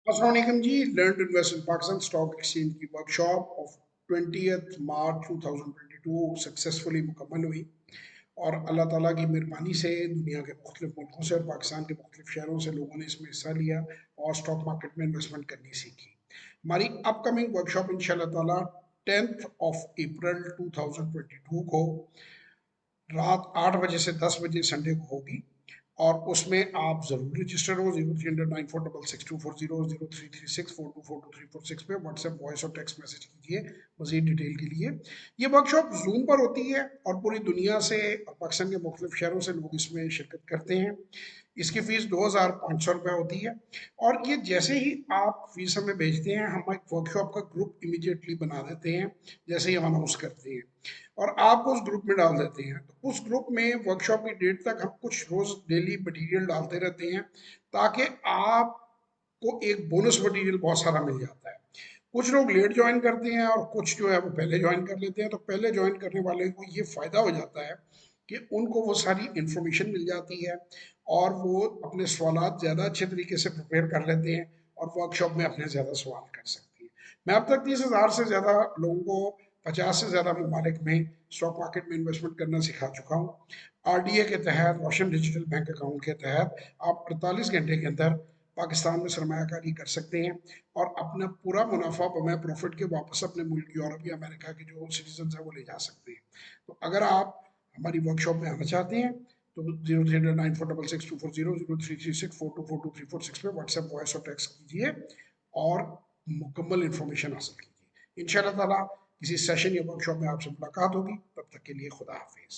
अस्सलाम वालेकुम जी। Learn to invest in Pakistan stock exchange की वर्कशॉप ऑफ 20 मार्च 2022 सक्सेसफुली मुकम्मल हुई और अल्लाह ताला की मेहरबानी से दुनिया के मुख्तलिफ मुल्कों से और पाकिस्तान के मुख्तलिफ शहरों से लोगों ने इसमें हिस्सा लिया और स्टॉक मार्केट में इन्वेस्टमेंट करनी सीखी। हमारी अपकमिंग वर्कशॉप इंशाल्लाह ताला 10 अप्रैल 2022 को रात 8 बजे से 10 बजे संडे को होगी और उसमें आप ज़रूर रजिस्टर हो। 0309462400333642423426 पे व्हाट्सएप वॉइस और टेक्स्ट मैसेज कीजिए मजीद डिटेल के लिए। ये वर्कशॉप जूम पर होती है और पूरी दुनिया से और पाकिस्तान के मुख्तलिफ शहरों से लोग इसमें शिरकत करते हैं। इसकी फ़ीस 2500 रुपये होती है और ये जैसे ही आप फीस हमें भेजते हैं हम एक वर्कशॉप का ग्रुप इमीडिएटली बना देते हैं जैसे ही हम अनाउंस करते हैं और आपको उस ग्रुप में डाल देते हैं। तो उस ग्रुप में वर्कशॉप की डेट तक हम कुछ रोज डेली मटेरियल डालते रहते हैं ताकि आपको एक बोनस मटेरियल बहुत सारा मिल जाता है। कुछ लोग लेट ज्वाइन करते हैं और कुछ जो है वो पहले ज्वाइन कर लेते हैं। तो पहले ज्वाइन करने वाले को ये फायदा हो जाता है कि उनको वो सारी इंफॉर्मेशन मिल जाती है और वो अपने सवाल ज़्यादा अच्छे तरीके से प्रिपेयर कर लेते हैं और वर्कशॉप में अपने ज़्यादा सवाल कर सकते हैं। मैं अब तक 30,000 से ज़्यादा लोगों को 50 से ज़्यादा ममालिक में स्टॉक मार्केट में इन्वेस्टमेंट करना सिखा चुका हूँ। आरडीए के तहत, रोशन डिजिटल बैंक अकाउंट के तहत आप 48 घंटे के अंदर पाकिस्तान में सरमायाकारी कर सकते हैं और अपना पूरा मुनाफा बमै प्रॉफिट के वापस अपने मुल्क यूरोप या अमेरिका के जो सिटीजन हैं वो ले जा सकते हैं। तो अगर आप हमारी वर्कशॉप में आना चाहते हैं तो 03094624003364242234 पे व्हाट्सएप वॉइस और टेक्स्ट कीजिए और मुकम्मल इन्फॉर्मेशन हासिल कीजिए। इंशाल्लाह ताला किसी सेशन या वर्कशॉप में आपसे मुलाकात होगी। तब तक के लिए खुदा हाफिज।